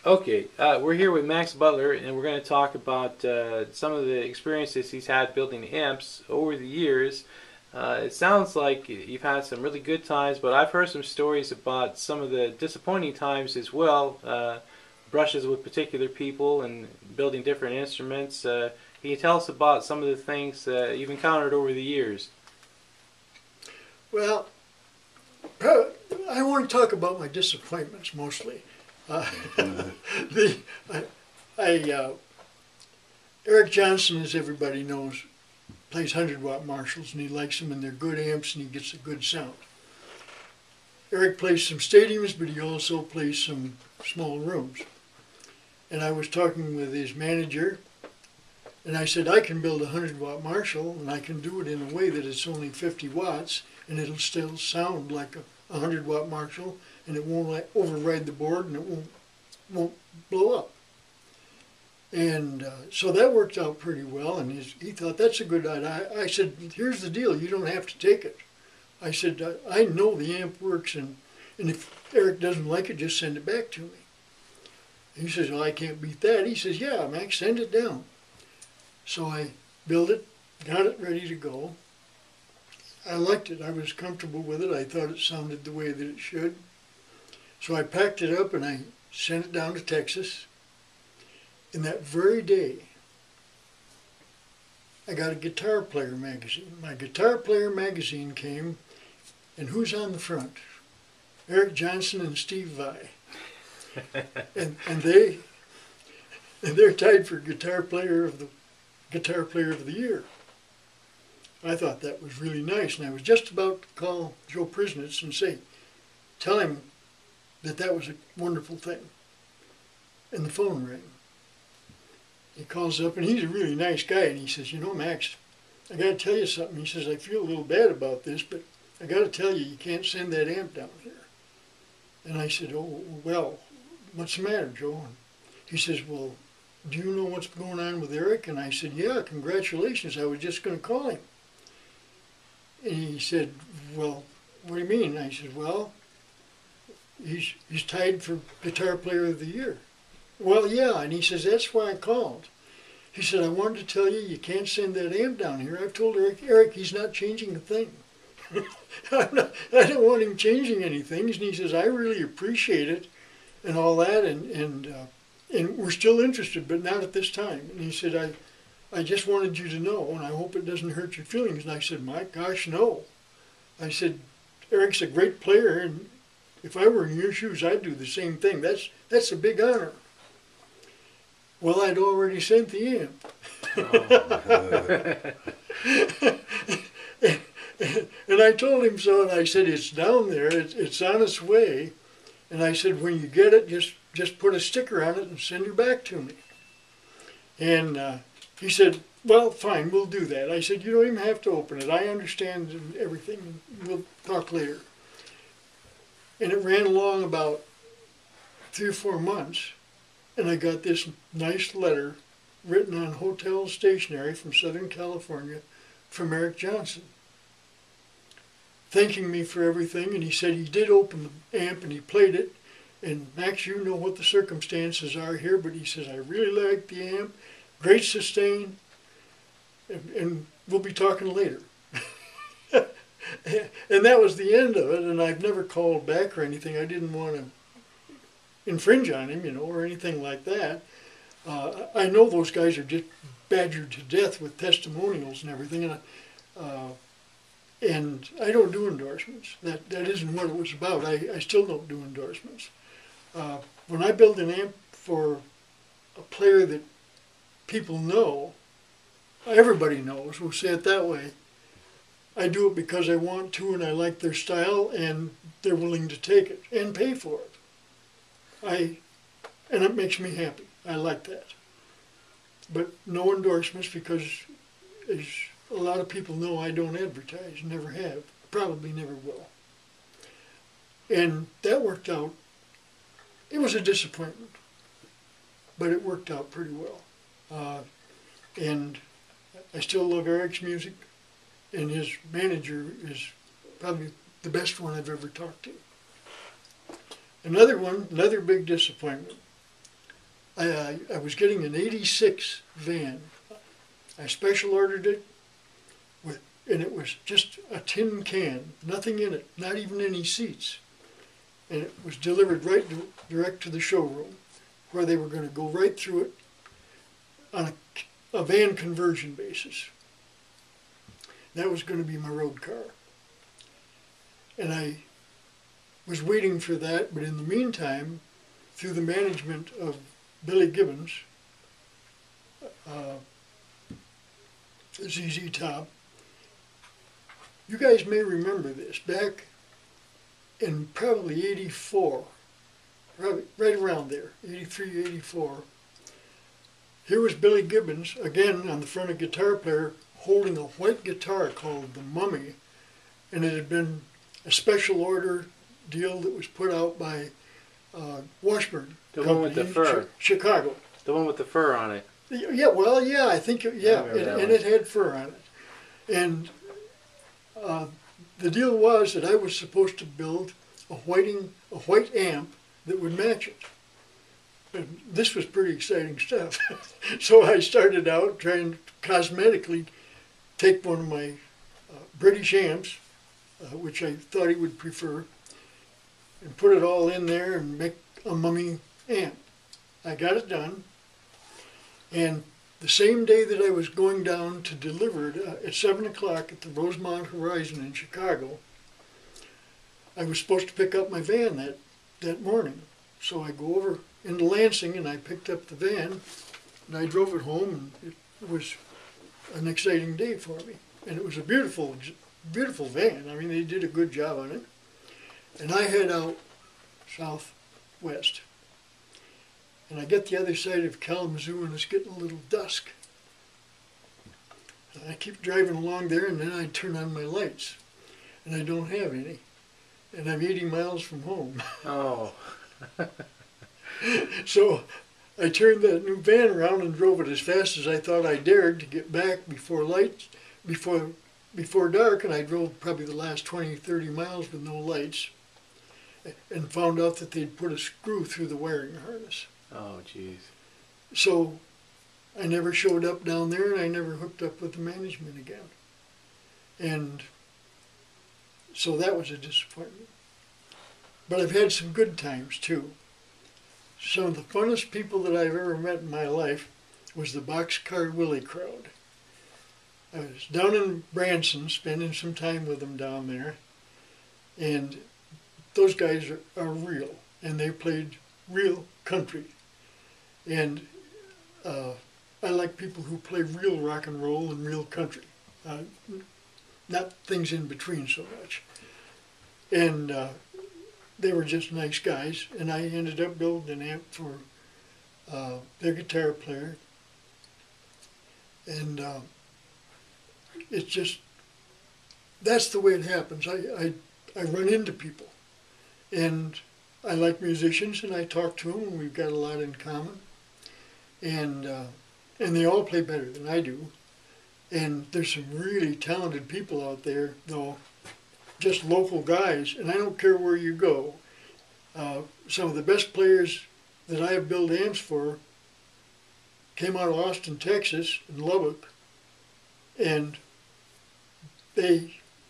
Okay, we're here with Max Butler, and we're going to talk about some of the experiences he's had building amps over the years. It sounds like you've had some really good times, but I've heard some stories about some of the disappointing times as well. Brushes with particular people and building different instruments. Can you tell us about some of the things you've encountered over the years? Well, I want to talk about my disappointments mostly. Uh, the I, I Eric Johnson, as everybody knows, plays 100-watt Marshalls, and he likes them, and they're good amps, and he gets a good sound. Eric plays some stadiums, but he also plays some small rooms. And I was talking with his manager, and I said, I can build a 100-watt Marshall, and I can do it in a way that it's only 50 watts, and it'll still sound like a 100-watt Marshall, and it won't like override the board, and it won't blow up. And so that worked out pretty well, and he thought that's a good idea. I said, here's the deal, you don't have to take it. I said, I know the amp works, and if Eric doesn't like it, just send it back to me. He says, well, I can't beat that. He says, yeah, Max, send it down. So I built it, got it ready to go. I liked it. I was comfortable with it. I thought it sounded the way that it should. So I packed it up and I sent it down to Texas. And that very day, I got a Guitar Player magazine. My Guitar Player magazine came, and who's on the front? Eric Johnson and Steve Vai. and they're tied for Guitar Player of the Year. I thought that was really nice, and I was just about to call Joe Prisnitz and tell him that was a wonderful thing. And the phone rang. He calls up, and he's a really nice guy, and he says, you know, Max, I got to tell you something. He says, I feel a little bad about this, but I got to tell you, you can't send that amp down here. And I said, oh, well, what's the matter, Joe? And he says, well, do you know what's going on with Eric? And I said, yeah, congratulations. I was just going to call him. And he said, well, what do you mean? And I said, well, he's tied for Guitar Player of the Year. Well, yeah. And he says, that's why I called. He said, I wanted to tell you, you can't send that amp down here. I've told Eric he's not changing a thing. I don't want him changing anything. And he says, I really appreciate it and all that, and we're still interested, but not at this time. And he said, I just wanted you to know, and I hope it doesn't hurt your feelings. And I said, my gosh, no. I said, Eric's a great player, and if I were in your shoes, I'd do the same thing. That's a big honor. Well, I'd already sent the amp. And I told him so, and I said, it's down there, it's on its way. And I said, when you get it, just put a sticker on it and send it back to me. And he said, well, fine, we'll do that. I said, you don't even have to open it. I understand everything. We'll talk later. And it ran along about 3 or 4 months, and I got this nice letter written on hotel stationery from Southern California from Eric Johnson, thanking me for everything. And he said he did open the amp and he played it. And Max, you know what the circumstances are here, but he says, I really like the amp, great sustain, and we'll be talking later. And that was the end of it, and I've never called back or anything. I didn't want to infringe on him, or anything like that. I know those guys are just badgered to death with testimonials and everything, and I don't do endorsements. That isn't what it was about. I still don't do endorsements. When I build an amp for a player that people know, everybody knows, we'll say it that way, I do it because I want to and I like their style and they're willing to take it and pay for it. And it makes me happy. I like that. But no endorsements because, as a lot of people know, I don't advertise, never have, probably never will. And that worked out. It was a disappointment, but it worked out pretty well. And I still love Eric's music, and his manager is probably the best one I've ever talked to. Another big disappointment. I was getting an '86 van. I special ordered it, and it was just a tin can, nothing in it, not even any seats. And it was delivered direct to the showroom, where they were going to go right through it on a van conversion basis. That was going to be my road car. And I was waiting for that, but in the meantime, through the management of Billy Gibbons, ZZ Top, you guys may remember this, back in probably '84, right around there, '83, '84, here was Billy Gibbons, again on the front of Guitar Player, holding a white guitar called the Mummy, and it had been a special order deal that was put out by Washburn The Company one with the fur. Chicago. The one with the fur on it. Yeah, well, yeah, I think, yeah, remember that and one. it had fur on it. And the deal was that I was supposed to build a white amp that would match it. And this was pretty exciting stuff. So I started out trying to cosmetically take one of my British amps, which I thought he would prefer, and put it all in there and make a Mummy amp. I got it done, and the same day that I was going down to deliver it at 7 o'clock at the Rosemont Horizon in Chicago, I was supposed to pick up my van that morning. So I go over into Lansing and I picked up the van and I drove it home, and it was an exciting day for me. And it was a beautiful, beautiful van. I mean, they did a good job on it. And I head out southwest. And I get the other side of Kalamazoo and it's getting a little dusk. And I keep driving along there and then I turn on my lights. And I don't have any. And I'm 80 miles from home. Oh. So I turned that new van around and drove it as fast as I thought I dared to get back before dark, and I drove probably the last 20, 30 miles with no lights and found out that they'd put a screw through the wiring harness. Oh, jeez. So I never showed up down there and I never hooked up with the management again. And so that was a disappointment. But I've had some good times too. Some of the funnest people that I've ever met in my life was the Boxcar Willie crowd. I was down in Branson spending some time with them down there, and those guys are real, and they played real country. And I like people who play real rock and roll and real country, not things in between so much. And they were just nice guys, and I ended up building an amp for their guitar player. And it's just, that's the way it happens. I run into people, and I like musicians, and I talk to them, and we've got a lot in common. And they all play better than I do. And there's some really talented people out there, though, just local guys, and I don't care where you go. Some of the best players that I have built amps for came out of Austin, Texas, and Lubbock, and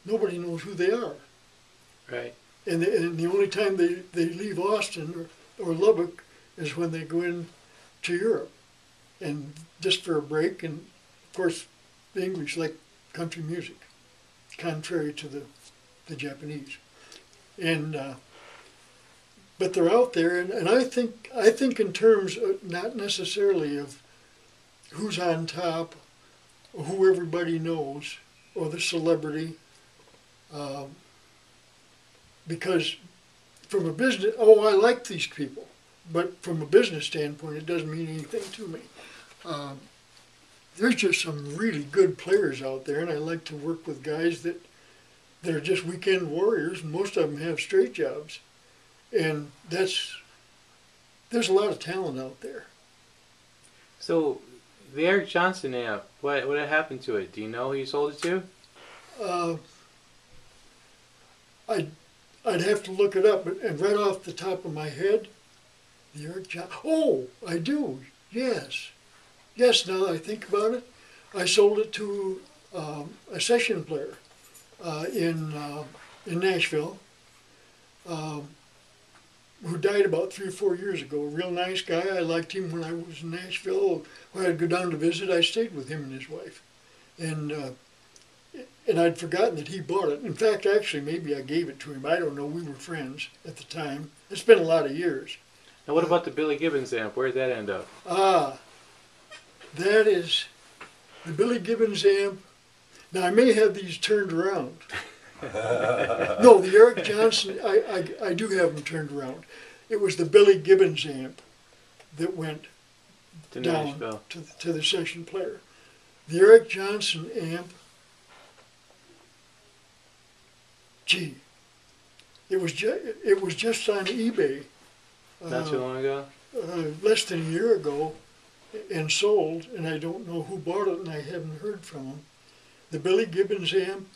nobody knows who they are. Right. And the only time they leave Austin or Lubbock is when they go in to Europe, and just for a break. And of course, the English like country music, contrary to the Japanese. And but they're out there, and I think in terms of not necessarily of who's on top, or who everybody knows, or the celebrity, because from a business, I like these people, but from a business standpoint, it doesn't mean anything to me. There's just some really good players out there, and I like to work with guys that are just weekend warriors, and most of them have straight jobs. And there's a lot of talent out there. So, the Eric Johnson amp, what happened to it? Do you know who you sold it to? I I'd have to look it up, and right off the top of my head, the Eric Johnson. Oh, I do. Yes, yes. Now that I think about it, I sold it to a session player in Nashville, who died about 3 or 4 years ago. A real nice guy. I liked him when I was in Nashville. When I'd go down to visit, I stayed with him and his wife, and I'd forgotten that he bought it. In fact, actually, maybe I gave it to him. I don't know. We were friends at the time. It's been a lot of years. Now, what about the Billy Gibbons amp? Where did that end up? That is the Billy Gibbons amp. Now, I may have these turned around. No, the Eric Johnson, I do have them turned around. It was the Billy Gibbons amp that went To down Nashville. to the session player. The Eric Johnson amp, gee, it was just on eBay Not too long ago? less than a year ago, and sold, and I don't know who bought it, and I haven't heard from them. The Billy Gibbons amp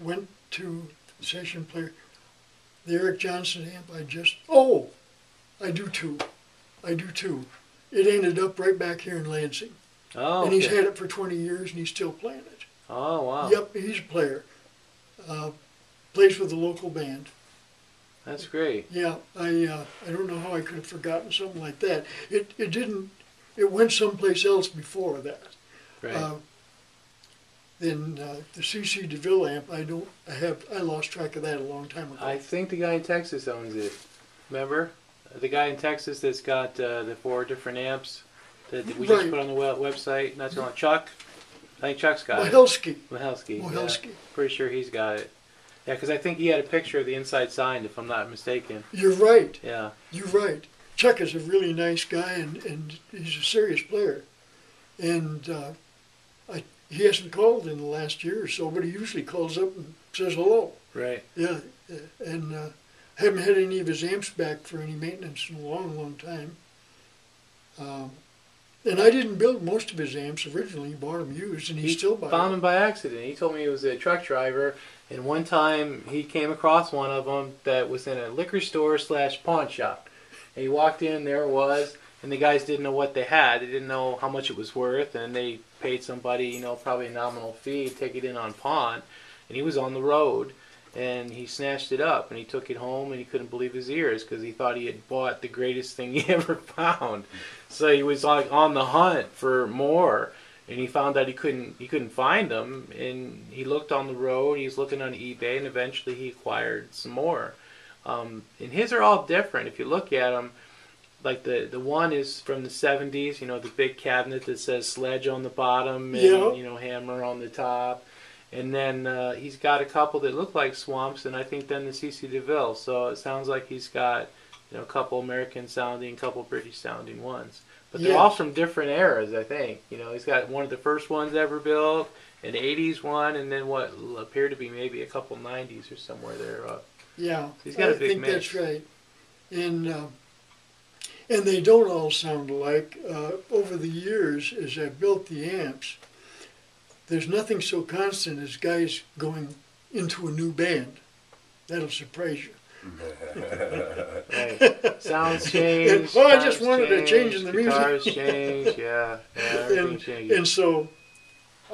went to the session player. The Eric Johnson amp, I do too. I do too. It ended up right back here in Lansing. Oh, And he's okay. had it for 20 years, and he's still playing it. Oh, wow. Yep, he's a player. Plays with a local band. That's great. Yeah, I don't know how I could have forgotten something like that. It went someplace else before that. Right. Then the CC DeVille amp, I lost track of that a long time ago. I think the guy in Texas owns it. Remember? The guy in Texas that's got the 4 different amps that we just Right. put on the website. Not too long. Chuck? I think Chuck's got Mahelsky. it. Mahelsky. Mahelsky. Yeah. Pretty sure he's got it. Yeah, because I think he had a picture of the inside signed, if I'm not mistaken. You're right. Yeah. You're right. Chuck is a really nice guy, and he's a serious player. And he hasn't called in the last year or so, but he usually calls up and says hello. Right. Yeah, and haven't had any of his amps back for any maintenance in a long, long time. And I didn't build most of his amps originally. He bought them used, and he still buys found them. them by accident. He told me he was a truck driver, and one time he came across one of them that was in a liquor store / pawn shop. And he walked in, there it was, and the guys didn't know what they had. They didn't know how much it was worth, and they paid somebody, probably a nominal fee to take it in on pawn. And he was on the road, and he snatched it up, and he took it home, and he couldn't believe his ears because he thought he had bought the greatest thing he ever found. So he was like on the hunt for more, and he found out he couldn't find them, and he looked on the road, he was looking on eBay, and eventually he acquired some more. And his are all different. If you look at them, like the one is from the 70s, the big cabinet that says Sledge on the bottom and, Yeah. Hammer on the top. And then he's got a couple that look like Swamps, and I think then the CC DeVille. So it sounds like he's got a couple American sounding, couple British sounding ones. But they're all Yes. from different eras, I think. He's got one of the first ones ever built, an 80s one, and then what appeared to be maybe a couple 90s or somewhere there. Yeah, He's got a I big think mix. that's right. And they don't all sound alike. Over the years, as I've built the amps, there's nothing so constant as guys going into a new band. That'll surprise you. Right. Sounds change. Well, I just guitars wanted to change in the music. Guitars change, yeah. Everything changes. And so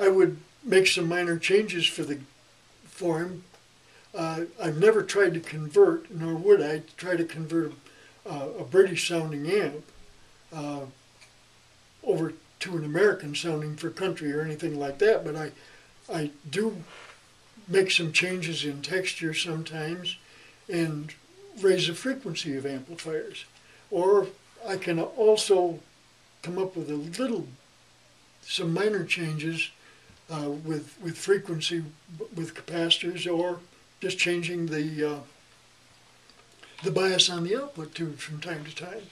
I would make some minor changes for him. I've never tried to convert, nor would I try to convert a British sounding amp over to an American sounding for country or anything like that, but I do make some changes in texture sometimes and raise the frequency of amplifiers. Or I can also come up with some minor changes with frequency, with capacitors, or just changing the bias on the output tube from time to time.